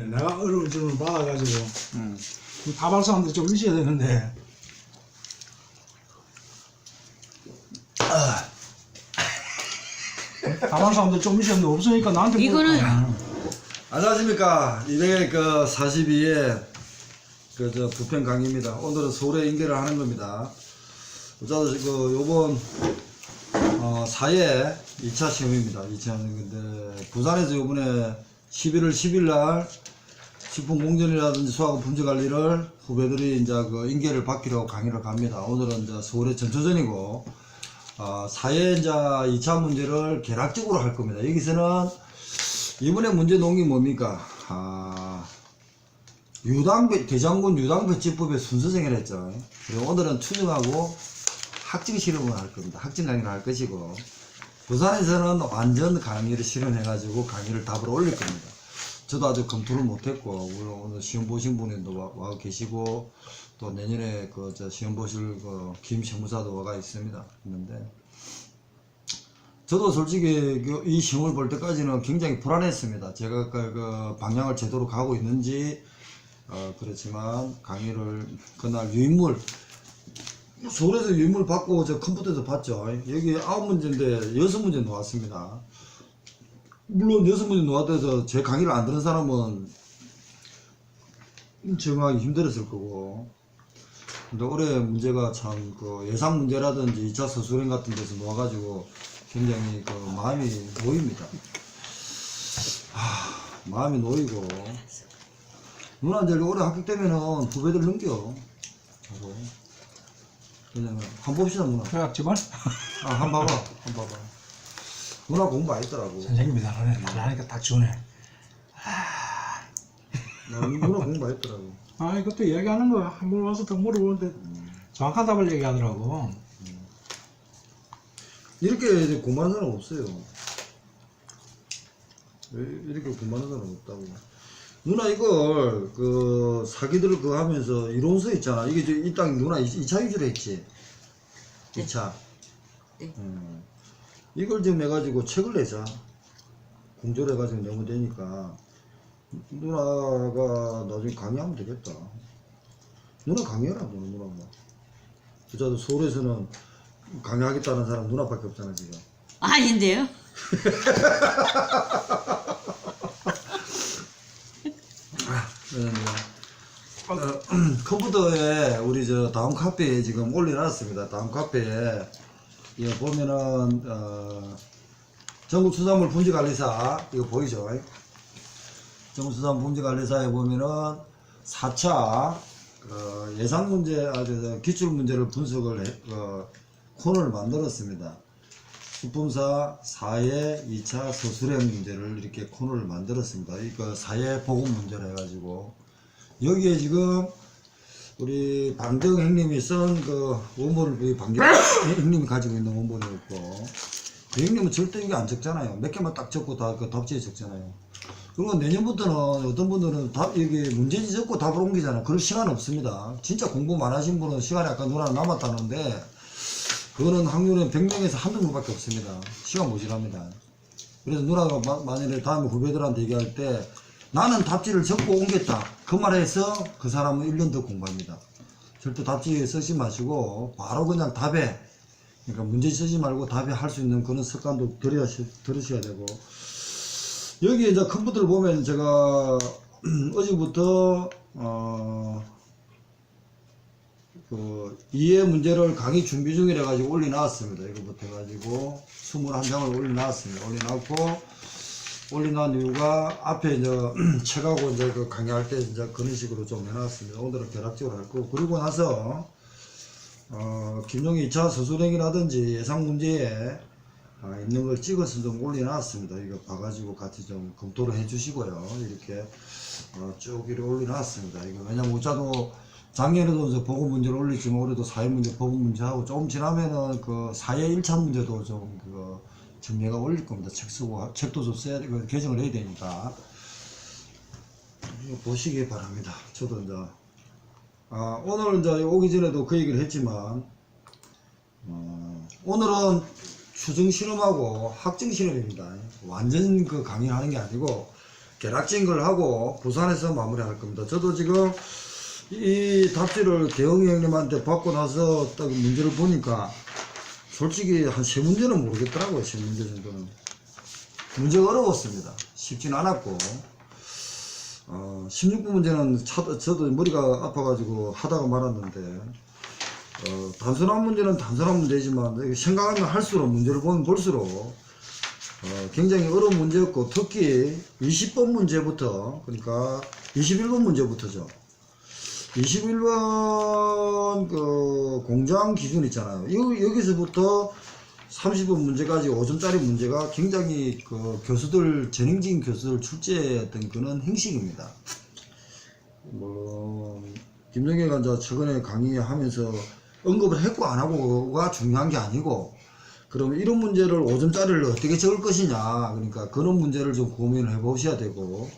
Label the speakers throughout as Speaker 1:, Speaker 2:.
Speaker 1: 내가 어려운 질문을 받아가지고 다발 사람들 좀 있어야 되는데 다발 사람들 좀 있어야 되는데 없으니까 나한테
Speaker 2: 이거는
Speaker 3: 안녕하십니까. 242회 부편 강의입니다. 오늘은 서울에 인계를 하는 겁니다. 요번 4회 2차 시험입니다. 2차 시험인데 부산에서 요번에 11월 10일 날 식품 공정이라든지 수학업 품질 관리를 후배들이 이제 인계를 받기로 강의를 갑니다. 오늘은 이제 서울의 전초전이고 4회 이제 2차 문제를 개략적으로 할 겁니다. 여기서는 이번에 문제 놓은 게 뭡니까? 대장군 유당배치법의 순서정의를 했죠. 그리고 오늘은 추정하고 학증 실험을 할 겁니다. 학증 강의를 할 것이고, 부산에서는 완전 강의를 실현해가지고 강의를 답을 올릴 겁니다. 저도 아직 검토를 못했고, 물론 오늘 시험 보신 분도 와 계시고, 또 내년에 시험 보실 김 세무사도 와가 있는데, 저도 솔직히 이 시험을 볼 때까지는 굉장히 불안했습니다. 제가 방향을 제대로 가고 있는지, 그렇지만 강의를 그날 유인물, 서울에서 유인물 받고 저 컴퓨터에서 봤죠. 여기 9문제인데 6문제 나왔습니다. 물론 6문제 나왔다고 제 강의를 안 들은 사람은 적응하기 힘들었을 거고, 근데 올해 문제가 참 예상 문제라든지 2차 서술형 같은 데서 나와가지고 굉장히 마음이 놓입니다. 마음이 놓이고, 누나 이제 올해 합격되면은 후배들 넘겨. 그냥 한번 봅시다 누나.
Speaker 1: 교약집을
Speaker 3: 한번 봐봐. 누나 공부 많이 했더라고.
Speaker 1: 선생님이 잘하니까 딱 주네.
Speaker 3: 누나 공부 많이 했더라고.
Speaker 1: 이것도 이야기하는 거야. 한 번 와서 더 물어보는데 정확한 답을 얘기하더라고.
Speaker 3: 이렇게 이제 공부하는 사람 없어요. 이렇게 공부하는 사람 없다고. 누나 이걸 사기들 하면서 이론서 있잖아. 이게 이 땅 누나 2차 위주로 했지. 2차.
Speaker 2: 네.
Speaker 3: 이걸 좀 해가지고 책을 내자. 공조를 해가지고 내면 되니까 누나가 나중에 강의하면 되겠다. 누나 강의해라. 누나가. 그자도 서울에서는 강의하겠다는 사람 누나밖에 없잖아 지금.
Speaker 2: 아닌데요?
Speaker 3: 컴퓨터에 우리 다음 카페에 지금 올려놨습니다. 다음 카페에 이거 보면은 전국수산물 분지관리사 이거 보이죠? 전국수산물 분지관리사에 보면은 4차 예상문제 기출문제를 분석을 코너를 만들었습니다. 수품사 4회 2차 서술형 문제를 이렇게 코너를 만들었습니다. 이거 4회 보급 문제를 해가지고 여기에 지금 우리 방정 형님이 쓴 원본을 우리 방정 형님이 가지고 있는 원본이었고, 그 형님은 절대 이게 안 적잖아요. 몇 개만 딱 적고 다 답지에 적잖아요. 그리고 내년부터는 어떤 분들은 여기 문제지 적고 답을 옮기잖아요. 그럴 시간 없습니다. 진짜 공부만 하신 분은 시간이 아까 누나는 남았다는데 그거는 확률은 100명에서 한두 명밖에 없습니다. 시간 모자랍니다. 그래서 누나가 만약에 다음에 후배들한테 얘기할 때 나는 답지를 적고 옮겼다 그 말해서 그 사람은 1년 더 공부합니다. 절대 답지 쓰지 마시고 바로 그냥 답에, 그러니까 문제 쓰지 말고 답에 할 수 있는 그런 습관도 들으셔야 되고, 여기 이제 컴퓨터를 보면 제가 어제부터 이해 문제를 강의 준비 중이라 가지고 올려놨습니다. 이거부터 해가지고 21장을 올려놨습니다. 올려놓은 이유가 앞에 이제 책하고 이제 강의할 때 이제 그런 식으로 좀 해놨습니다. 오늘은 개략적으로 할 거고, 그리고 나서 김용희 2차 서술형이라든지 예상 문제에 있는 걸 찍어서 좀 올려놨습니다. 이거 봐가지고 같이 좀 검토를 해주시고요. 이렇게 쭉 이렇게 올려놨습니다. 이거 왜냐면 우자도 작년에도 이제 보고 문제를 올렸지만 올해도 4회 문제 보고 문제하고 조금 지나면은 4회 1차 문제도 좀 정리가 올릴 겁니다. 책도 좀 써야 되고 개정을 해야 되니까 이거 보시기 바랍니다. 저도 이제 오늘 이제 오기 전에도 그 얘기를 했지만 오늘은 추정 실험하고 학증 실험입니다. 완전 강의하는 게 아니고 개락진 걸 하고 부산에서 마무리할 겁니다. 저도 지금 이 답지를 대영이 형님한테 받고 나서 딱 문제를 보니까 솔직히 한 3문제는 모르겠더라고요. 3문제 정도는. 문제가 어려웠습니다. 쉽지는 않았고 16번 문제는 저도 머리가 아파가지고 하다가 말았는데 단순한 문제는 단순한 문제지만 생각하면 할수록 문제를 보면 볼수록 굉장히 어려운 문제였고 특히 20번 문제부터 그러니까 21번 문제부터죠. 21번 그 공장 기준 있잖아요. 여기서부터 30번 문제까지 5점짜리 문제가 굉장히 그 교수들 전형적인 교수들 출제했던 그런 형식입니다. 뭐 김정혜가 이제 최근에 강의하면서 언급을 했고 안 하고가 중요한 게 아니고 그러면 이런 문제를 5점짜리를 어떻게 적을 것이냐 그러니까 그런 문제를 좀 고민을 해 보셔야 되고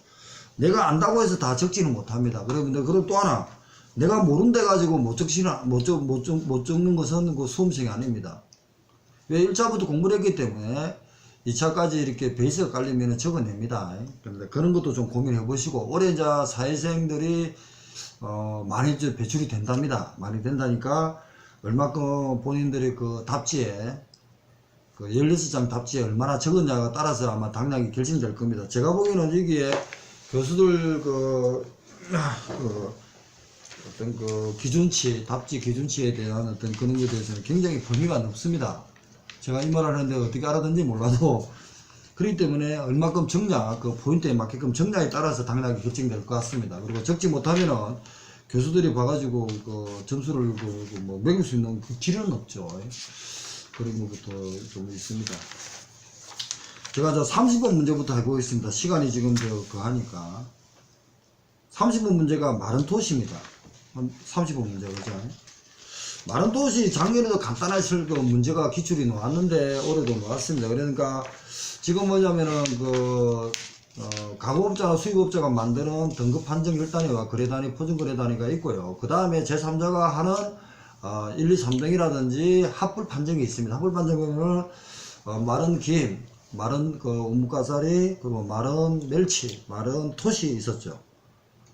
Speaker 3: 내가 안다고 해서 다 적지는 못합니다. 그럼 또 하나 내가 모른데 가지고 못 적는 것은 그 수험생이 아닙니다. 왜 1차부터 공부를 했기 때문에 2차까지 이렇게 베이스가 깔리면 적어냅니다. 그런데 그런 것도 좀 고민해 보시고 올해 이제 사회생들이 많이 배출이 된답니다. 많이 된다니까 얼마큼 본인들의 그 답지에 그 16장 답지에 얼마나 적었냐가 따라서 아마 당락이 결정될 겁니다. 제가 보기에는 여기에 교수들 어떤 그 기준치, 답지 기준치에 대한 어떤 그런 것에 대해서는 굉장히 범위가 높습니다. 제가 이 말을 하는데 어떻게 알아듣는지 몰라도 그렇기 때문에 얼마큼 적냐, 그 포인트에 맞게끔 적냐에 따라서 당락이 결정될 것 같습니다. 그리고 적지 못하면은 교수들이 봐가지고 그 점수를 뭐 매길 수 있는 그 길은 없죠. 그런 것부터 좀 있습니다. 제가 저 30번 문제부터 해보겠습니다. 시간이 지금 그 하니까 30번 문제가 마른 토시입니다. 30번 문제 그죠? 마른 토시 작년에도 간단하게 그 문제가 기출이 나왔는데 올해도 나왔습니다. 그러니까 지금 뭐냐면은 그 가공업자나 수입업자가 만드는 등급 판정 1단위와 거래단위, 포증거래단위가 있고요. 그 다음에 제3자가 하는 1, 2, 3등이라든지 합불 판정이 있습니다. 합불 판정은 마른 김, 마른 그 우뭇가사리, 그리고 마른 멸치, 마른 톳이 있었죠.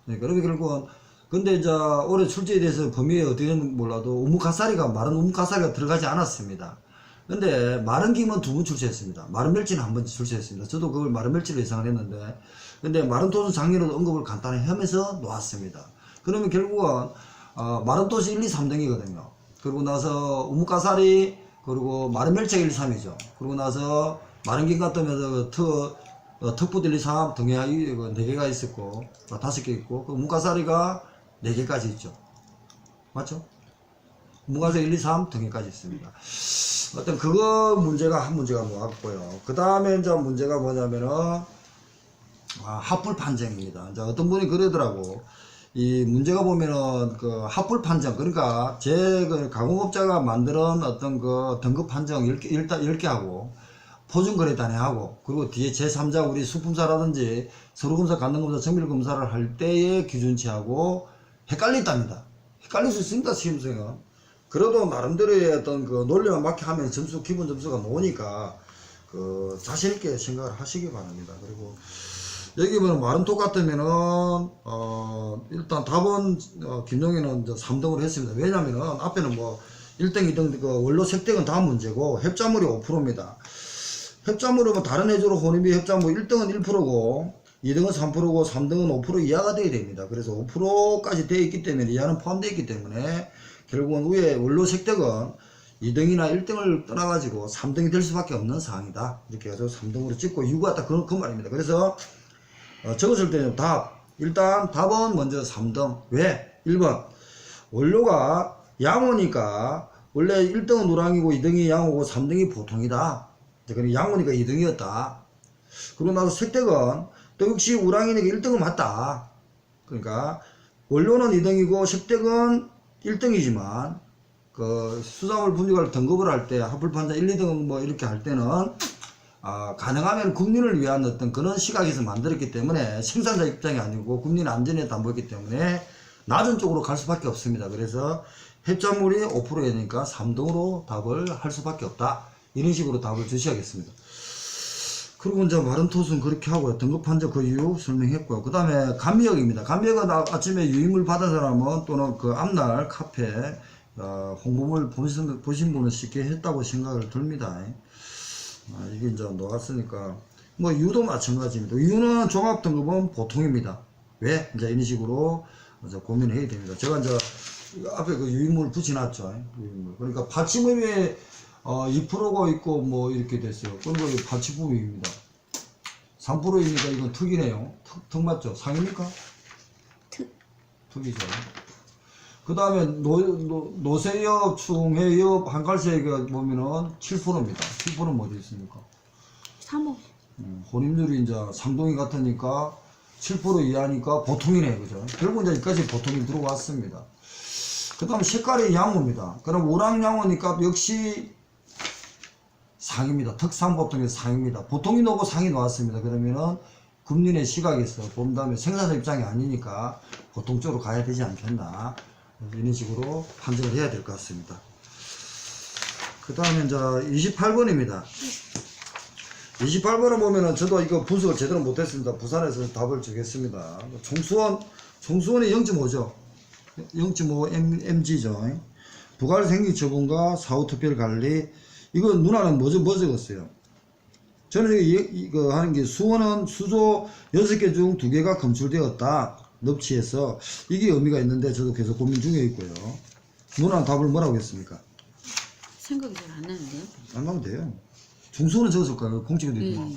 Speaker 3: 네, 그러면 결국은 근데 이제 올해 출제에 대해서 범위에 어떻게 되는지 몰라도 우뭇가사리가 마른 우뭇가사리가 들어가지 않았습니다. 근데 마른 김은 2번 출제했습니다. 마른 멸치는 1번 출제했습니다. 저도 그걸 마른 멸치를 예상을 했는데 근데 마른 톳은 작년에도 언급을 간단히 하면서 놓았습니다. 그러면 결국은 마른 톳이 1, 2, 3등이거든요. 그러고 나서 우뭇가사리 그리고 마른 멸치가 1, 2, 3이죠. 그러고 나서 마른 김 같으면서 특부 1, 2, 3 등에 4개가 있었고 5개 있고 우뭇가사리가 4개까지 있죠. 맞죠? 우뭇가사리 1, 2, 3 등에까지 있습니다. 어떤 그거 문제가 한 문제가 모았고요. 그 다음에 이제 문제가 뭐냐면은 합불 판정입니다. 이제 어떤 분이 그러더라고. 이 문제가 보면은 그 합불 판정 그러니까 그 가공업자가 만드는 어떤 그 등급 판정 10개 하고 포준거래단위 하고 그리고 뒤에 제3자 우리 수품사라든지 서류검사, 간등검사, 정밀검사를 할 때의 기준치하고 헷갈린답니다. 헷갈릴 수 있습니다. 시험생은. 그래도 나름대로의 어떤 그 논리만 맞게 하면 기본 점수가 나오니까 그 자신있게 생각을 하시기 바랍니다. 그리고 여기 보면 마른 톳 같으면은 일단 답은 김용희는 3등으로 했습니다. 왜냐면은 앞에는 뭐 1등, 2등 그 원로 색등은 다음 문제고 협자물이 5%입니다. 협자물은 다른 해조로 혼입이 협자물 1등은 1%고 2등은 3%고 3등은 5% 이하가 돼야 됩니다. 그래서 5%까지 되어 있기 때문에 이하는 포함되어 있기 때문에 결국은 위에 원로 색등은 2등이나 1등을 떠나가지고 3등이 될 수밖에 없는 사항이다. 이렇게 해서 3등으로 찍고 이유가 딱 그 말입니다. 그래서 적었을 때는 일단 답은 먼저 3등. 왜? 1번 원료가 양호니까 원래 1등은 우랑이고 2등이 양호고 3등이 보통이다. 그러니까 양호니까 2등이었다. 그러고 나서 색택은 또 역시 우랑이니까 1등은 맞다. 그러니까 원료는 2등이고 색택은 1등이지만 그 수산물 분류를 등급을 할 때 합불판자 1, 2등 뭐 이렇게 할 때는 가능하면 국민을 위한 어떤 그런 시각에서 만들었기 때문에 생산자 입장이 아니고 국민 안전에 담보했기 때문에 낮은 쪽으로 갈 수밖에 없습니다. 그래서 협자물이 5%이니까 3등으로 답을 할 수밖에 없다. 이런 식으로 답을 주셔야겠습니다. 그리고 이제 마른토스는 그렇게 하고요. 등급 판정 그 이유 설명했고요. 그 다음에 감미역입니다. 감미역은 아침에 유인물 받은 사람은 또는 그 앞날 카페 홍보물 보신 분은 쉽게 했다고 생각을 듭니다. 이게 이제 녹았으니까 뭐 이유도 마찬가지입니다. 이유는 종합 등급은 보통입니다. 왜? 이제 이런 식으로 이제 고민을 해야 됩니다. 제가 이제 앞에 그 유인물 붙여놨죠. 유인물. 그러니까 받침음이 2%가 있고 뭐 이렇게 됐어요. 그러니까 이거 받침음입니다. 3%이니까 이건 특이네요. 특 맞죠? 상입니까? 특이죠. 그 다음에 노세엽, 충해엽, 한갈세가 보면은 7%입니다. 7%는 어디 있습니까?
Speaker 2: 3호.
Speaker 3: 혼입률이 이제 상동이 같으니까 7% 이하니까 보통이네, 그죠? 결국 이제 여기까지 보통이 들어왔습니다. 그 다음 색깔이 양호입니다. 그럼 오랑양호니까 역시 상입니다. 특상보통의 상입니다. 보통이 나오고 상이 나왔습니다. 그러면은 금륜의 시각에서 본 다음에 생산자 입장이 아니니까 보통 쪽으로 가야 되지 않겠나. 이런 식으로 판정을 해야 될 것 같습니다. 그 다음에 이제 28번입니다. 28번을 보면은 저도 이거 분석을 제대로 못했습니다. 부산에서 답을 주겠습니다. 총수원이 0.5죠. 0.5 mg죠. 부가생기 처분과 사후특별관리. 이거 누나는 뭐 적었어요? 저는 이거 하는 게 수원은 수조 6개 중 2개가 검출되었다. 납치해서 이게 의미가 있는데 저도 계속 고민 중에 있고요. 누나는 답을 뭐라고 했습니까?
Speaker 2: 생각이 잘 안 나는데요?
Speaker 3: 안 나면 돼요. 중수원은 적었을까요? 공직에도 있구나.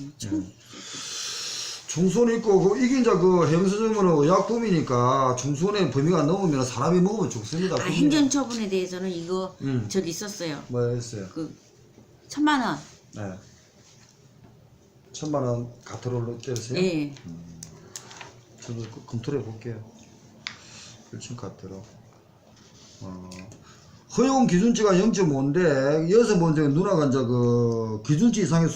Speaker 3: 중수원이 있고 이게 이제 그 해양서점은 의약품이니까 중수원의 범위가 넘으면 사람이 먹으면 죽습니다.
Speaker 2: 행정처분에 대해서는 이거 저기 있었어요.
Speaker 3: 뭐였어요?
Speaker 2: 그 1000만 원.
Speaker 3: 네. 1000만원 가트롤로 때렸어요?
Speaker 2: 예.
Speaker 3: 저도 검토를 해볼게요. 1층 가트로. 허용 기준치가 0.5인데 여기서 먼저 누나가 이제 그 기준치 이상의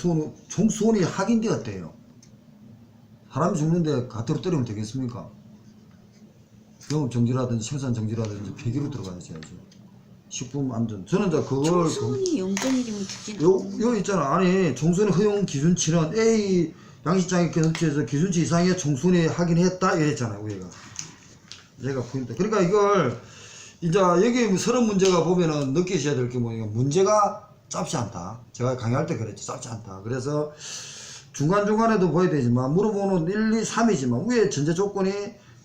Speaker 3: 총수원이 확인되었대요. 사람이 죽는데 가트로 때리면 되겠습니까? 영업 정지라든지 생산 정지라든지 폐기로 들어가야죠. 식품 안전. 저는 이제 그걸
Speaker 2: 총수원이 0.1이면 죽진 않아요.
Speaker 3: 요 있잖아. 아니 총수원 허용 기준치는 A 양식장에 견적해서 기준치 이상의 총수원이 확인했다 이랬잖아요. 얘가 포인트. 그러니까 이걸 이제 여기 서론 문제가 보면은 느끼셔야 될 게 뭐냐, 문제가 짧지 않다. 제가 강의할 때 그랬죠. 짧지 않다. 그래서 중간중간에도 보여야 되지만 물어보는 1, 2, 3이지만 위에 전제 조건이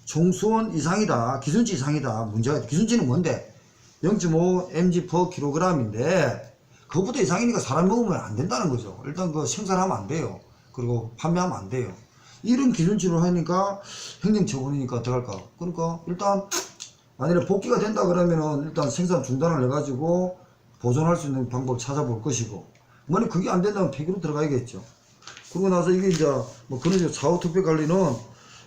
Speaker 3: 총수원 이상이다. 기준치 이상이다. 문제가 기준치는 뭔데? 0.5 mg per kg인데 그것보다 이상이니까 사람 먹으면 안 된다는 거죠. 일단 그 생산하면 안 돼요. 그리고 판매하면 안 돼요. 이런 기준치로 하니까 행정처분이니까 어떡할까? 그러니까 일단 만약에 복귀가 된다 그러면은 일단 생산 중단을 해가지고 보존할 수 있는 방법을 찾아볼 것이고, 만약 그게 안 된다면 폐기로 들어가야겠죠. 그러고 나서 이게 이제 뭐 그런 식으로 사후특별관리는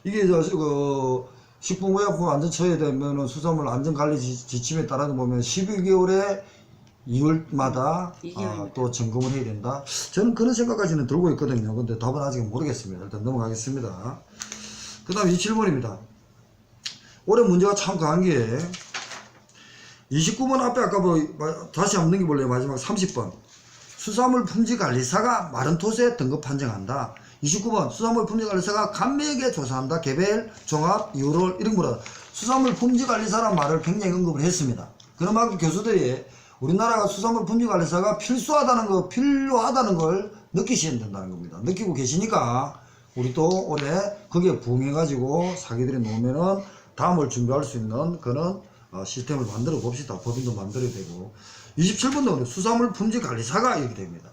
Speaker 3: 이게 이제 그 식품의약품 안전처에 되면은 수산물 안전관리 지침에 따라서 보면 12개월에 2월마다 또 점검을 해야 된다. 저는 그런 생각까지는 들고 있거든요. 근데 답은 아직 모르겠습니다. 일단 넘어가겠습니다. 그 다음 27번입니다. 올해 문제가 참 강한 게 29번 앞에 아까 뭐 다시 한번 넘겨볼래요. 마지막 30번. 수산물 품질관리사가 마른토스에 등급 판정한다. 29번 수산물 품질관리사가 감매에게 조사한다. 개별, 종합, 이유를 이런 거라. 수산물 품질관리사란 말을 굉장히 언급을 했습니다. 그런 만큼 교수들이 우리나라가 수산물 품질관리사가 필요하다는 걸 느끼셔야 된다는 겁니다. 느끼고 계시니까 우리 또 올해 거기에 부응해가지고 사기들이 놓으면은 다음을 준비할 수 있는 그런 시스템을 만들어 봅시다. 법인도 만들어야 되고. 27번도 수산물 품질관리사가 이렇게 됩니다.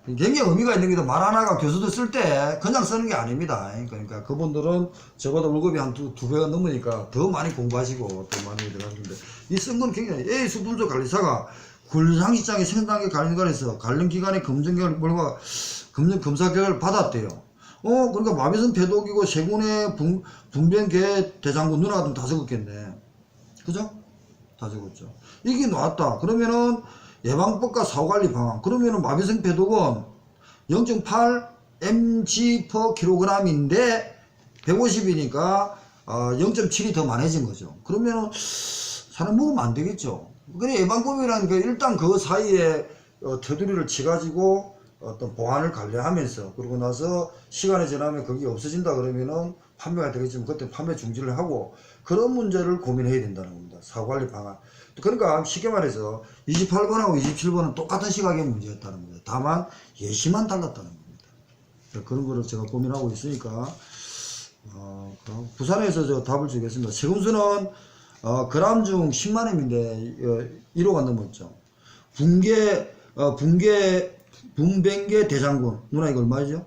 Speaker 3: 굉장히 의미가 있는 게 말 하나가 교수들 쓸 때 그냥 쓰는 게 아닙니다. 그러니까 그분들은 저보다 월급이 한 두 배가 넘으니까 더 많이 공부하시고 더 많이 들어가는데 이 쓴 건 굉장히 A 수품질관리사가 굴상시장의 생산계 관련관에서 관련 기관의 검증 결과 검사 결과를 받았대요. 그러니까 마비성 배독이고 세군의 분변계 대장군 누나 같으면 다 적었겠네. 그죠? 다 적었죠. 이게 나왔다. 그러면은 예방법과 사후관리 방안. 그러면은 마비성 배독은 0.8 mg per kg인데 150이니까 0.7이 더 많아진 거죠. 그러면은 사람 먹으면 안 되겠죠. 그래 예방법이라는 게 일단 그 사이에 테두리를 치가지고 어떤 보안을 관리하면서 그러고 나서 시간이 지나면 그게 없어진다 그러면은 판매가 되겠지만 그때 판매 중지를 하고 그런 문제를 고민해야 된다는 겁니다. 사후관리 방안. 그러니까 쉽게 말해서 28번하고 27번은 똑같은 시각의 문제였다는 겁니다. 다만 예시만 달랐다는 겁니다. 그런 거를 제가 고민하고 있으니까 부산에서 저 답을 주겠습니다. 세금수는 그람 중 10만원인데 1호가 넘었죠. 분뱅계 대장군 누나 이거 얼마죠?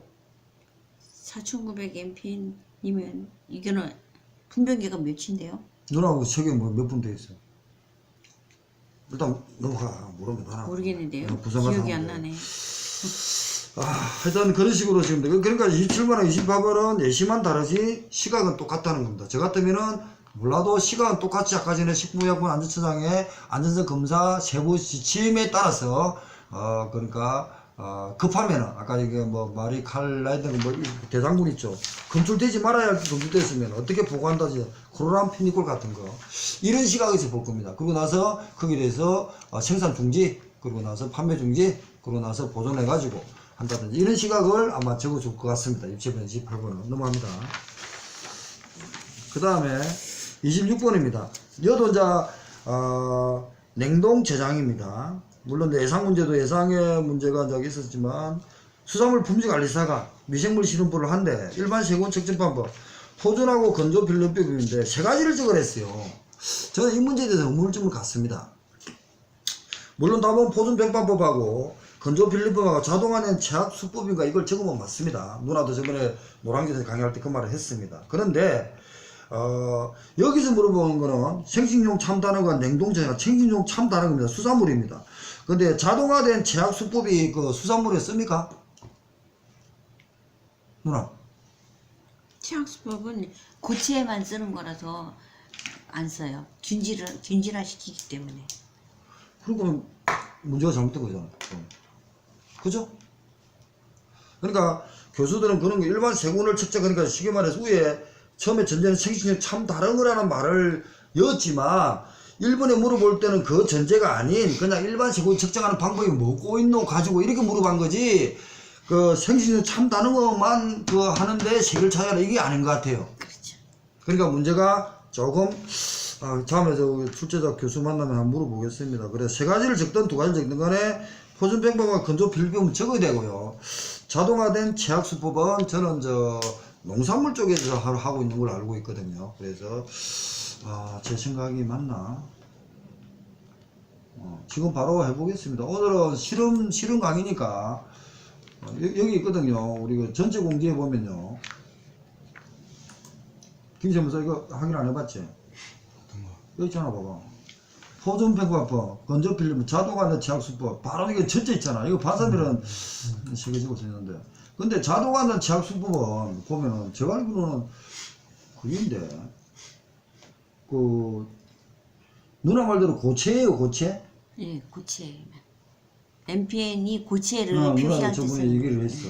Speaker 2: 4,900 MPN이면 이거는 분변계가 몇인데요?
Speaker 3: 누나하고 책에 뭐 몇 분 돼 있어? 일단 넘어가. 모르면 하나.
Speaker 2: 모르겠는데요.
Speaker 3: 부산
Speaker 2: 기억이 안 나네.
Speaker 3: 하여튼 그런 식으로 지금 그러니까 27번하고 28번은 예시만 다르지 시각은 똑같다는 겁니다. 저 같으면은 몰라도 시각은 똑같이 아까 전에 식품의약품 안전처장의 안전성 검사 세부 지침에 따라서 그러니까 급하면은 아까 이게 뭐 말이 칼라이든 뭐 대장군 있죠. 검출되지 말아야 할 검출됐으면 어떻게 보고한다지 크로람피니콜 같은 거 이런 시각에서 볼 겁니다. 그러고 나서 거기에 대해서 생산 중지 그러고 나서 판매 중지 그러고 나서 보존해 가지고 한다든지 이런 시각을 아마 적어줄 것 같습니다. 27번 28번은 넘어갑니다. 그 다음에 26번입니다. 이것도 이제 냉동 저장입니다. 물론 예상 문제도 예상의 문제가 저기 있었지만 수산물 품질관리사가 미생물 실험법을 한데 일반 세군 측정 방법 포존하고 건조 필름법인데 세 가지를 적어냈어요. 저는 이 문제에 대해서 의문점을 갖습니다. 물론 답은 포존 백반법하고 건조 필름법하고 자동화된 제약 수법인가 이걸 적으면 맞습니다. 누나도 저번에 노량진에서 강의할 때 그 말을 했습니다. 그런데 여기서 물어보는 거는 생식용 참다는과 냉동저장 생식용 참다는겁니다. 수산물입니다. 근데 자동화된 제약 수법이 그 수산물에 씁니까? 누나?
Speaker 2: 치약수법은 고체에만 쓰는 거라서 안 써요. 균질화 시키기 때문에.
Speaker 3: 그리고 문제가 잘못된 거잖아. 그죠? 그러니까 교수들은 그런 거 일반 세군을 측정 그러니까 쉽게 말해서 위에 처음에 전제는 생식용 참 다른 거라는 말을 였지만 일본에 물어볼 때는 그 전제가 아닌 그냥 일반 세군 측정하는 방법이 뭐고 있노 가지고 이렇게 물어본 거지 그 생식용 참 다른 것만 그 하는데 색을 찾아라 이게 아닌 것 같아요.
Speaker 2: 그렇죠.
Speaker 3: 그러니까 문제가 조금 다음에 저 출제자 교수 만나면 한번 물어보겠습니다. 그래서 세 가지를 적든 두 가지를 적든 간에 포준병법과 건조 필름을 적어야 되고요. 자동화된 제약수법은 저는 저 농산물 쪽에서 하고 있는 걸 알고 있거든요. 그래서 제 생각이 맞나? 지금 바로 해보겠습니다. 오늘은 실험 강의니까 여기 있거든요. 우리 그 전체 공지에 보면요. 김세무사 이거 확인 안 해봤지? 여기 있잖아 봐봐. 포존백과법, 건조필름, 자동화된 제약수법 바로 이게 전체 있잖아. 이거 반사밀은 새겨지고 있는데 근데 자동화된 제약수법은 보면은 제가 알기로는 그게인데 그 누나 말대로 고체예요. 고체?
Speaker 2: 예, 고체. MPN이 고체를
Speaker 3: 누나가
Speaker 2: 표시할 때
Speaker 3: 저번에
Speaker 2: 쓰는
Speaker 3: 얘기를
Speaker 2: 거예요.
Speaker 3: 했어.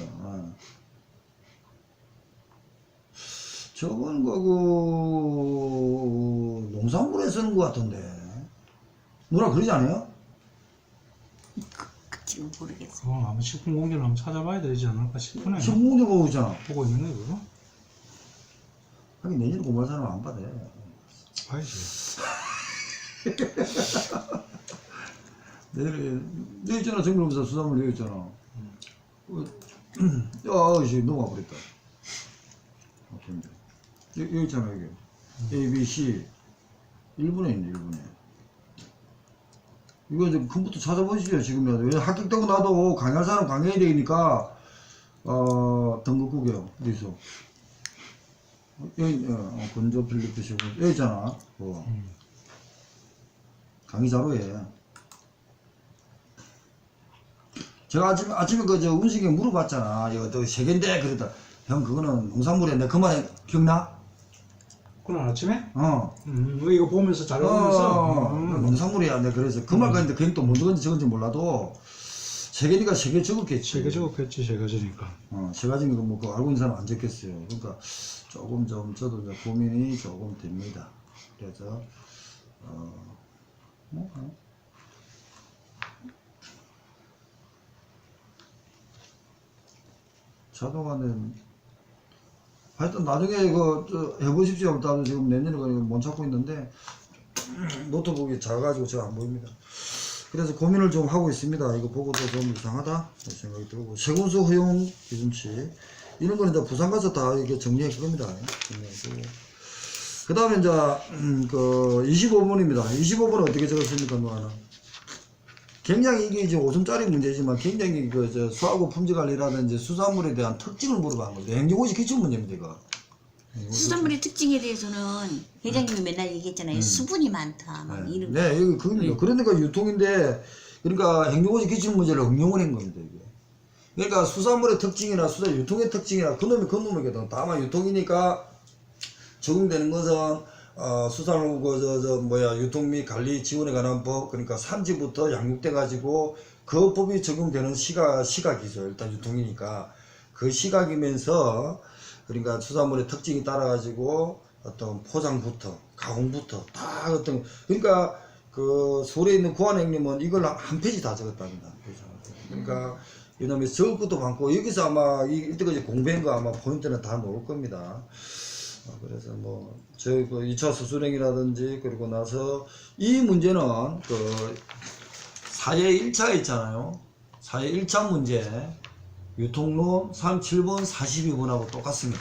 Speaker 3: 저건 그 농산물에 쓰는 것 같던데 누나 그러지 않아요?
Speaker 2: 지금 모르겠어요.
Speaker 1: 그건 아마 식품공개를 한번 찾아봐야 되지 않을까 싶으네요.
Speaker 3: 식물이 보고 있잖아.
Speaker 1: 보고 있는 거예요, 그거?
Speaker 3: 하긴 내년에 공부할 사람 안 받아.
Speaker 1: 봐야지.
Speaker 3: 내년에 여기 있잖아. 정글검사 수산물 여기 있잖아. 씨 넘어가 버렸다. 여기 있잖아 여기. A, B, C 1분에 있네 1분에. 이거 이제 컴퓨터 찾아보시죠 지금이라도. 왜 합격되고 나도 강의할 사람 강의해야 되니까 등급국이요. 어디서? 여기 건조 필리프 시고 여기 있잖아. 강의 자료에. 제가 아침에 그저 운식에 물어봤잖아. 이거 또 세 개인데 그러다 형 그거는 농산물에 내 그 말에 기억나?
Speaker 1: 그날 아침에?
Speaker 3: 어.
Speaker 1: 이거 보면서 잘 보면서.
Speaker 3: 농산물이야. 내가 그래서 그 말까지 했는데 그게 또 뭔 건지 저건지 몰라도 세 개니까 세 개 적었겠지.
Speaker 1: 세 개 적었겠지, 세 가지니까.
Speaker 3: 세 가지니까 뭐 그거 알고 있는 사람 안 적겠어요. 그러니까 조금 좀 저도 이제 고민이 조금 됩니다. 그래서 자동화는 하여튼 나중에 해보십시오. 일단 지금 내년에 못 찾고 있는데 노트북이 작아가지고 제가 안 보입니다. 그래서 고민을 좀 하고 있습니다. 이거 보고도 좀 이상하다 생각이 들고, 세군수 허용 기준치 이런 거는 이제 부산 가서 다 이게 정리할 겁니다. 그 다음에 이제 25번입니다. 25번은 어떻게 적었습니까, 뭐하나? 굉장히 이게 이제 5점짜리 문제지만 굉장히 수하고 품질관리라든지 수산물에 대한 특징을 물어보는 거죠. 행정고시 기출 문제입니다, 이거.
Speaker 2: 수산물의 특징에 대해서는 회장님이 맨날 얘기했잖아요. 수분이 많다. 막 이런 거.
Speaker 3: 네, 이거 그겁니다. 그러니까 유통인데, 그러니까 행정고시 기출 문제를 응용을 한 겁니다, 이게. 그러니까 수산물의 특징이나 수산 유통의 특징이나 그놈이거든. 다만 유통이니까 적용되는 것은 수산물 유통 및 관리 지원에 관한 법, 그러니까 산지부터 양육돼 가지고 그 법이 적용되는 시각이죠. 일단 유통이니까 그 시각이면서, 그러니까 수산물의 특징이 따라 가지고 어떤 포장부터 가공부터 다 어떤, 그러니까 그 서울에 있는 구한행님은 이걸 한 페이지 다 적었답니다. 그러니까 이놈이 적을 것도 많고, 여기서 아마 이때까지 공부한 거 아마 포인트는 다 나올 겁니다. 그래서 저 2차 수술행이라든지, 그리고 나서 이 문제는 사회 1차 있잖아요. 사회 1차 문제 유통론 37번 42번하고 똑같습니다.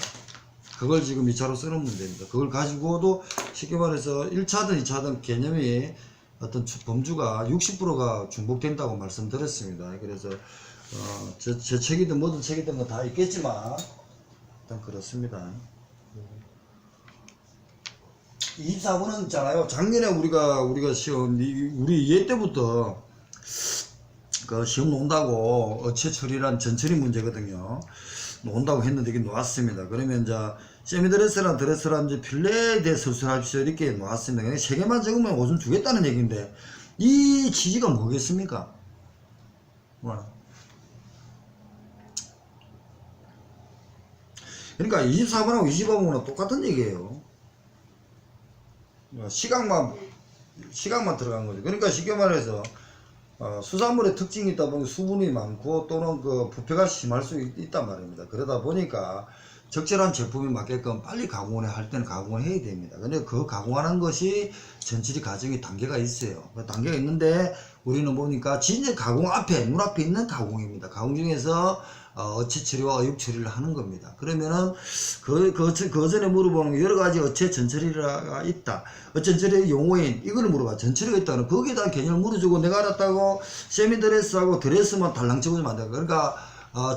Speaker 3: 그걸 지금 2차로 쓰는 문제입니다. 그걸 가지고도 쉽게 말해서 1차든 2차든 개념이 어떤 범주가 60%가 중복된다고 말씀드렸습니다. 그래서 제 책이든 뭐든 책이든 다 있겠지만 일단 그렇습니다. 24번은 있잖아요. 작년에 우리가 시험, 우리 예 때부터 그 시험 논다고 어체 처리란 전처리 문제거든요. 논다고 했는데 이게 놓았습니다. 그러면 이제 세미드레스랑 드레스랑 이제 필레에 대해 수술합시오 이렇게 놓았습니다. 그냥 3개만 적으면 5점 주겠다는 얘기인데 이 취지가 뭐겠습니까? 그러니까 24번하고 25번은 똑같은 얘기예요. 시각만 들어간 거죠. 그러니까 쉽게 말해서 수산물의 특징이 있다 보니 수분이 많고 또는 그 부패가 심할 수 있단 말입니다. 그러다 보니까 적절한 제품에 맞게끔 빨리 가공을 할 때는 가공을 해야 됩니다. 근데 그 가공하는 것이 전처리 과정에 단계가 있어요. 그 단계가 있는데 우리는 보니까 진짜 가공 앞에 눈앞에 있는 가공입니다. 가공 중에서 어체 처리와 어육 처리를 하는 겁니다. 그러면은 그 전에 물어보는 여러 가지 어체 전처리가 있다. 전처리 용어인 이거를 물어봐. 전처리가 있다는 거기에 대한 개념을 물어주고 내가 알았다고 세미드레스하고 드레스만 달랑 적어주면 안 돼요. 그러니까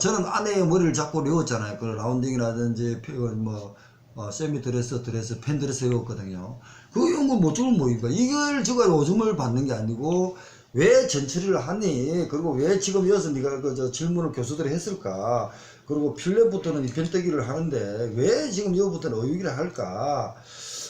Speaker 3: 저는 아내의 머리를 잡고 외웠잖아요. 그 라운딩이라든지 세미드레스, 팬드레스 외웠거든요. 그 용어 못 적으면 뭐입니까? 이걸 적어서 5점을 받는 게 아니고 왜 전처리를 하니? 그리고 왜 지금 여기서 네가 질문을 교수들이 했을까? 그리고 필렛부터는 입편뜨기를 하는데 왜 지금 여기부터는 어육이를 할까?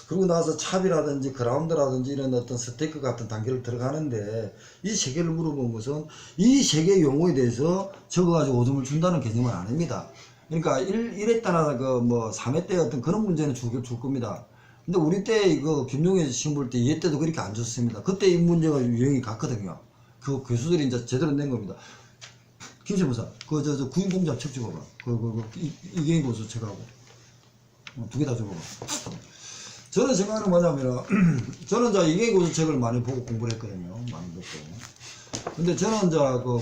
Speaker 3: 그러고 나서 찹이라든지 그라운드라든지 이런 어떤 스테이크 같은 단계를 들어가는데 이 3개를 물어본 것은 이 3개 용어에 대해서 적어가지고 5점을 준다는 개념은 아닙니다. 그러니까 1회 때나 3회 때 어떤 그런 문제는 줄 겁니다. 근데 우리 때 이거 김용현 시험 볼 때 2회 때도 그렇게 안 줬습니다. 그때 이 문제가 유행이 갔거든요. 그 교수들이 이제 제대로 낸 겁니다. 김실무사, 구인공자 책 줘봐봐. 이경희 교수 책하고. 2개 다 줘봐봐. 저는 생각하는 뭐냐면은, 저는 이경희 교수 책을 많이 보고 공부를 했거든요. 많이 보고. 근데 저는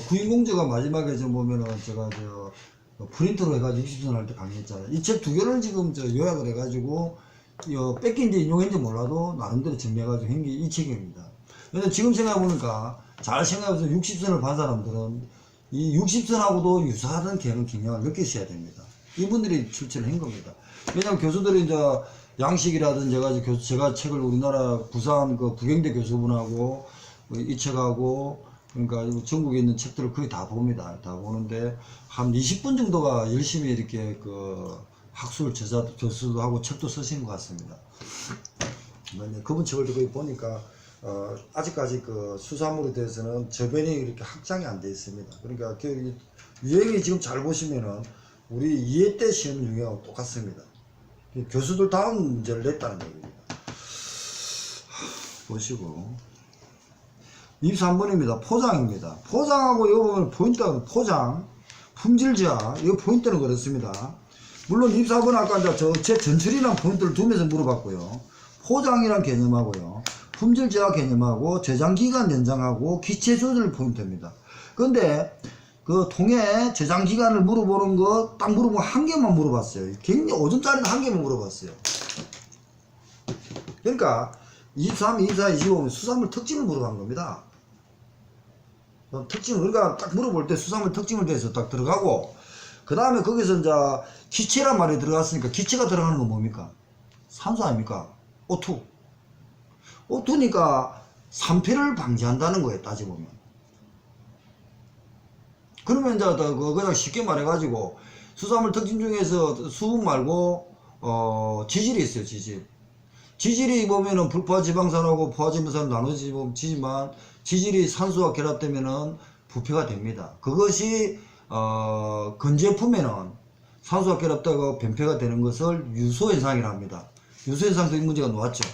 Speaker 3: 구인공자가 마지막에 보면은 제가 프린터로 해가지고 60선 할 때 강의했잖아요. 이 책 2개를 지금 요약을 해가지고, 뺏긴지 인용했는지 몰라도 나름대로 정리해가지고 한 게 이 책입니다. 근데 지금 생각해보니까 잘 생각해서 60선을 반 사람들은 이 60선하고도 유사하던 경향을 느끼셔야 됩니다. 이분들이 출제를 한 겁니다. 왜냐면 교수들이 이제 양식이라든지 제가 책을 우리나라 부산 구경대 교수분하고 이 책하고 그러니까 전국에 있는 책들을 거의 다 봅니다. 다 보는데 한 20분 정도가 열심히 이렇게 학술 교수도 하고 책도 쓰신 것 같습니다. 그분 책을 거기 보니까 아직까지 수산물에 대해서는 저변이 이렇게 확장이 안 되어 있습니다. 그러니까 유형이 지금 잘 보시면은 우리 2회 때 시험 유형하고 똑같습니다. 교수들 다음 문제를 냈다는 얘기입니다. 보시고 23번입니다. 포장입니다. 포장하고 이거 보면 포인트가 포장 품질자, 이거 포인트는 그렇습니다. 물론 입사번 아까 이제 제 전처리란 포인트를 두면서 물어봤고요. 포장이란 개념하고요. 품질자 개념하고 저장기간 연장하고 기체 조절 포인트입니다. 근데 그 통에 저장기간을 물어보는 거 딱 물어보고 한 개만 물어봤어요. 굉장히 5점짜리는 한 개만 물어봤어요. 그러니까 23, 24, 25는 수산물 특징을 물어본 겁니다. 특징, 그러니까 딱 물어볼 때 수산물 특징을 대해서 딱 들어가고, 그 다음에 거기서 이제 기체란 말이 들어갔으니까 기체가 들어가는 건 뭡니까? 산소 아닙니까? O2. O2니까 산패를 방지한다는 거예요, 따지보면. 그러면 이제 그냥 쉽게 말해가지고 수산물 특징 중에서 수분 말고 지질이 있어요, 지질. 지질이 보면은 불포화지방산하고 포화지방산 나눠지지만 지질이 산소와 결합되면은 부패가 됩니다. 그것이 건제품에는 산소와 결합되고 변폐가 되는 것을 유소현상이라 합니다. 유소현상도 이 문제가 나왔죠.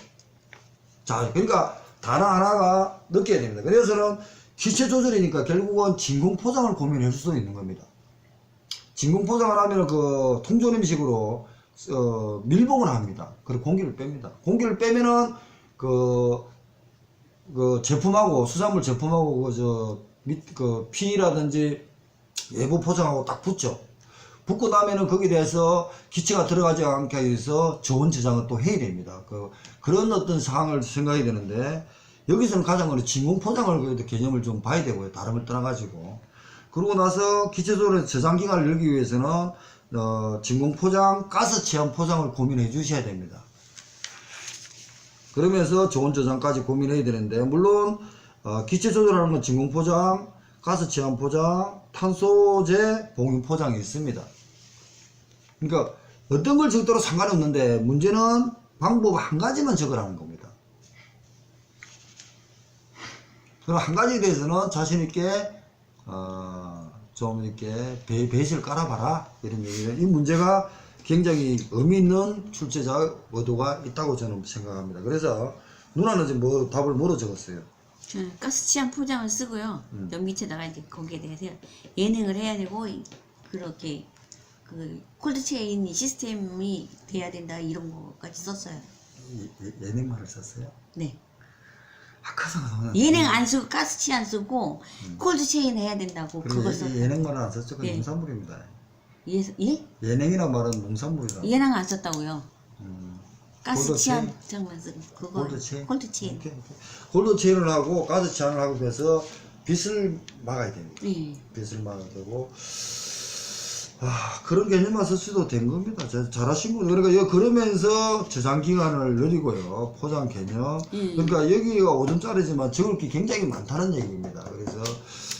Speaker 3: 자, 그러니까 단어 하나가 느껴야 됩니다. 그래서는 기체 조절이니까 결국은 진공포장을 고민할 수도 있는 겁니다. 진공포장을 하면 그 통조림식으로 밀봉을 합니다. 그리고 공기를 뺍니다. 공기를 빼면은 그 제품하고 수산물 제품하고 그 피라든지 외부 포장하고 딱 붙죠. 붙고 나면은 거기에 대해서 기체가 들어가지 않게 해서 저온 저장을 또 해야 됩니다. 그런 어떤 상황을 생각해야 되는데, 여기서는 가장 어려운 진공포장을 그래도 개념을 좀 봐야 되고요. 다른 걸 떠나가지고. 그러고 나서 기체 조절의 저장 기간을 열기 위해서는 진공포장, 가스 체험 포장을 고민해 주셔야 됩니다. 그러면서 저온 저장까지 고민해야 되는데, 물론 기체 조절하는 건 진공포장, 가스 체험 포장, 탄소제 봉인 포장이 있습니다. 그러니까 어떤 걸 적더라도 상관없는데, 문제는 방법 한 가지만 적으라는 겁니다. 그럼 한 가지에 대해서는 자신있게 좀 이렇게 베이스를 깔아봐라, 이런 얘기예요. 이 문제가 굉장히 의미 있는 출제자 의도가 있다고 저는 생각합니다. 그래서 누나는 지금 답을 뭐로 적었어요?
Speaker 2: 저는 가스 취향 포장을 쓰고요. 여 밑에다가 이제 거기에 대해서 예능을 해야 되고, 그렇게 그 콜드체인 시스템이 돼야 된다, 이런 거까지 썼어요.
Speaker 3: 예능말을 썼어요?
Speaker 2: 네.
Speaker 3: 아까
Speaker 2: 예능 안 쓰고 가스 취향 쓰고 콜드체인 해야 된다고 그거 썼어요.
Speaker 3: 예능말은 안 썼죠? 그건
Speaker 2: 예.
Speaker 3: 농산물입니다.
Speaker 2: 예?
Speaker 3: 예능이란 말은 농산물이다.
Speaker 2: 예능 안 썼다고요. 가스
Speaker 3: 콜드체인?
Speaker 2: 취향만 쓰고 그거
Speaker 3: 콜드체인?
Speaker 2: 콜드체인.
Speaker 3: 오케이. 콜드체인을 하고 가스 체인을 하고 해서 빛을 막아야 됩니다.
Speaker 2: 예.
Speaker 3: 빛을 막아야 되고, 그런 개념만 썼어도 된 겁니다. 잘하신 분. 그러니까 그러면서 저장 기간을 늘리고요. 포장 개념. 그러니까 여기가 5점짜리지만 적을 게 굉장히 많다는 얘기입니다. 그래서,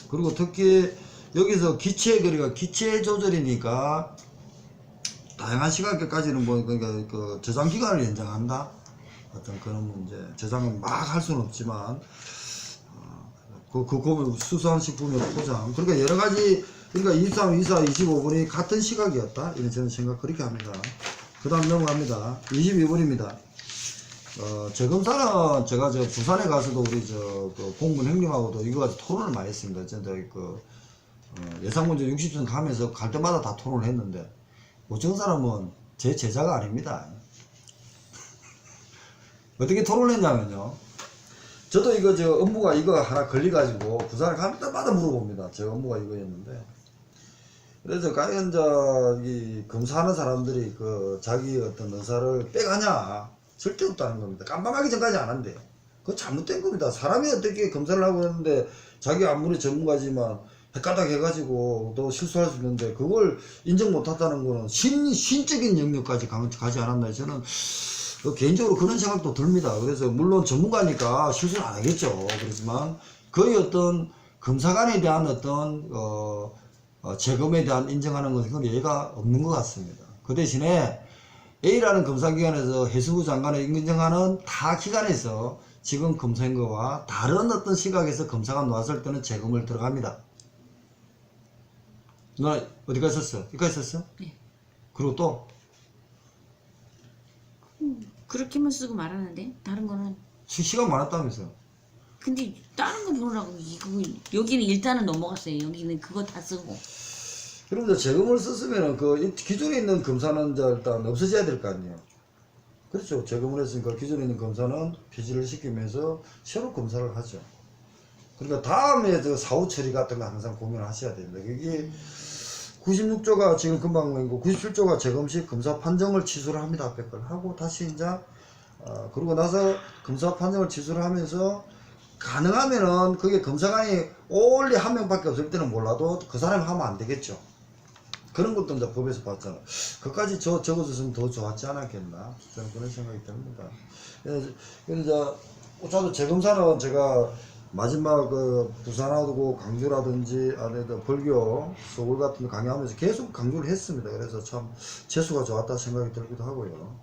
Speaker 3: 그리고 특히 여기서 그러니까 기체 조절이니까 다양한 시간까지는 그러니까 그 저장 기간을 연장한다. 어떤 그런 문제. 저장은 막 할 수는 없지만, 수산식품의 포장. 그러니까 여러 가지, 그러니까 23, 24, 25분이 같은 시각이었다. 이런 저는 생각 그렇게 합니다. 그 다음 넘어갑니다. 22분입니다. 재검사는 제가 부산에 가서도 우리 그 공문 형님하고도 이거 가지고 토론을 많이 했습니다. 진짜 예상문제 60점 가면서 갈 때마다 다 토론을 했는데, 어떤 사람은 제 제자가 아닙니다. 어떻게 토론을 했냐면요. 저도 업무가 이거 하나 걸려가지고 부산에 갈 때마다 물어봅니다. 제 업무가 이거였는데. 그래서 과연 이 검사하는 사람들이 자기 어떤 의사를 빼가냐? 절대 없다는 겁니다. 깜빡하기 전까지 안 한대요. 그거 잘못된 겁니다. 사람이 어떻게 검사를 하고 있는데 자기 아무리 전문가지만 헷갈딱 해가지고 또 실수할 수 있는데 그걸 인정 못한다는 거는 신적인 영역까지 가지 않았나. 저는 개인적으로 그런 생각도 듭니다. 그래서 물론 전문가니까 실수는 안 하겠죠. 그렇지만 거의 어떤 검사관에 대한 어떤 재검에 대한 인정하는 것은 그건 예의가 없는 것 같습니다. 그 대신에 A라는 검사기관에서 해수부 장관을 인정하는 타 기관에서 지금 검사인 거와 다른 어떤 시각에서 검사가 나왔을 때는 재검을 들어갑니다. 누나 어디까지 썼어? 여기까지 썼어?
Speaker 2: 네.
Speaker 3: 그리고 또
Speaker 2: 그렇게만 쓰고 말하는데 다른 거는.
Speaker 3: 시간 많았다면서요?
Speaker 2: 근데 다른 거 보라고. 여기는 일단은 넘어갔어요. 여기는 그거 다 쓰고.
Speaker 3: 그럼 이제 재검을 썼으면은 그 기존에 있는 검사는 이제 일단 없어져야 될 거 아니에요. 그렇죠. 재검을 했으니까 기존에 있는 검사는 폐지를 시키면서 새로 검사를 하죠. 그러니까 다음에 저 사후 처리 같은 거 항상 고민을 하셔야 됩니다. 이게 96조가 지금 금방 있고 97조가 재검 시 검사 판정을 취소를 합니다. 앞에 걸 하고 다시 이제 그러고 나서 검사 판정을 취소를 하면서 가능하면은 그게 검사관이 only 한 명밖에 없을 때는 몰라도 그 사람이 하면 안 되겠죠. 그런 것도 이제 법에서 봤잖아. 그까지 적어줬으면 더 좋았지 않았겠나. 저는 그런 생각이 듭니다. 그래서 이제 저도 재검사는 제가 마지막 그 부산하고 광주라든지 아래도 벌교, 서울 같은 데 강의하면서 계속 강조를 했습니다. 그래서 참 재수가 좋았다 생각이 들기도 하고요.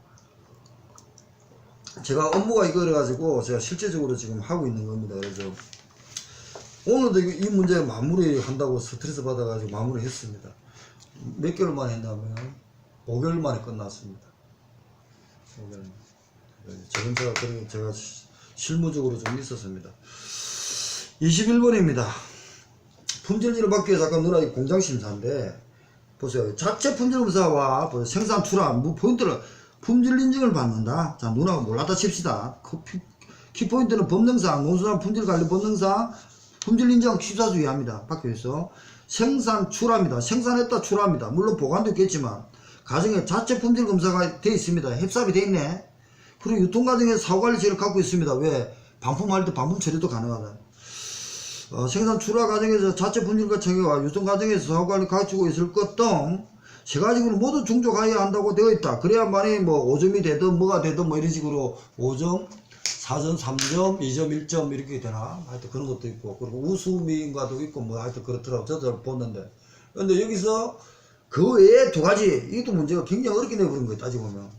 Speaker 3: 제가 업무가 이거래 가지고 제가 실제적으로 지금 하고 있는 겁니다. 그래서 오늘도 이 문제 마무리 한다고 스트레스 받아가지고 마무리 했습니다. 몇 개월 만에 했냐면 5개월 만에 끝났습니다. 5개월. 재검사가 그런 제가 실무적으로 좀 있었습니다. 21번입니다. 품질인증을 받기 위해서 아까 누나 공장심사인데 보세요. 자체 품질검사와 생산 출하 포인트를 품질인증을 받는다. 자, 누나가 몰랐다 칩시다. 키포인트는 법령상 농수산 품질관리 법령상 품질인증 취사수 위함이다. 받기 위해서 생산 출하입니다. 생산했다 출하입니다. 물론 보관도 있겠지만 가정에 자체 품질검사가 되어 있습니다. 협삽이 되어 있네. 그리고 유통과정에서 사후관리체를 갖고 있습니다. 왜? 반품할 때 반품 처리도 가능하다. 생산 출하 과정에서 자체 품질과 체계와 유통 과정에서 사후관리 갖추고 있을 것 등 세 가지로 모두 충족하여야 한다고 되어 있다. 그래야만이 뭐 5점이 되든 뭐가 되든 뭐 이런 식으로 5점, 4점, 3점, 2점, 1점 이렇게 되나? 하여튼 그런 것도 있고 그리고 우수미인과도 있고 뭐 하여튼 그렇더라고. 저도 봤는데. 근데 여기서 그 외에 두 가지 이것도 문제가 굉장히 어렵게 내버린 거예요. 따지고 보면.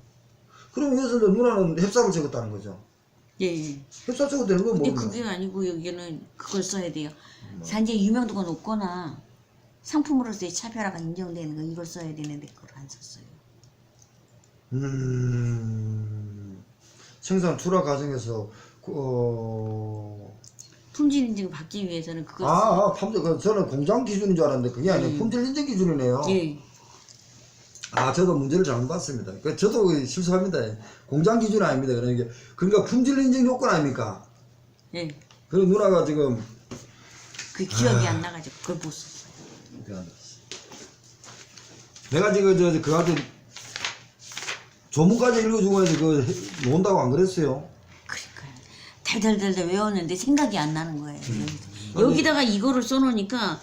Speaker 3: 그럼 여기서 누나는 협삽을 적었다는 거죠.
Speaker 2: 예.
Speaker 3: 협삽 적어도 되는 건
Speaker 2: 근데
Speaker 3: 뭐예요?
Speaker 2: 그게 아니고 여기는 그걸 써야 돼요. 산지의 유명도가 높거나 상품으로서의 차별화가 인정되는 거 이걸 써야 되는데 그걸 안 썼어요.
Speaker 3: 생산 출하 과정에서
Speaker 2: 품질 인증을 받기 위해서는 그걸
Speaker 3: 품질 저는 공장 기준인 줄 알았는데 그게 아니에요. 품질 인증 기준이네요.
Speaker 2: 예.
Speaker 3: 저도 문제를 잘못 봤습니다. 저도 실수합니다. 공장 기준 아닙니다. 그러니까 품질 인증 요건 아닙니까?
Speaker 2: 예.
Speaker 3: 그리고 누나가 지금
Speaker 2: 그 기억이 안 나가지고 그걸 못 썼어요.
Speaker 3: 내가 지금 그한테 조문까지 읽어주고 해서 논다고 안 그랬어요?
Speaker 2: 그러니까요. 달달달달 외웠는데 생각이 안 나는 거예요. 여기다가 이거를 써놓으니까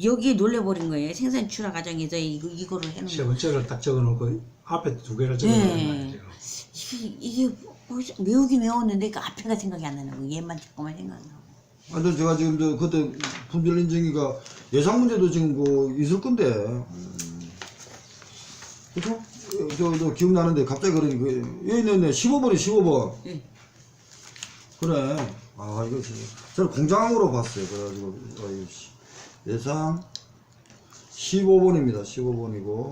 Speaker 2: 여기에 놀래버린 거예요. 생산 출하 과정에서 이거를 해놓은
Speaker 1: 세
Speaker 2: 거.
Speaker 1: 번째를 딱 적어놓고 앞에 두 개를 적어놓은 거예요.
Speaker 2: 이게 외우긴 외웠는데 그 앞에가 생각이 안 나는 거예요. 얘만 자꾸만 생각나고.
Speaker 3: 근데 제가 지금 그때 품질 인증이가 예상 문제도 지금 있을 건데 그죠? 저 기억나는데 갑자기 그러니 여기 있네 15번이 15번.
Speaker 2: 예.
Speaker 3: 그래. 이거 저는 공장으로 봤어요. 그래가지고 예상 15번입니다. 15번이고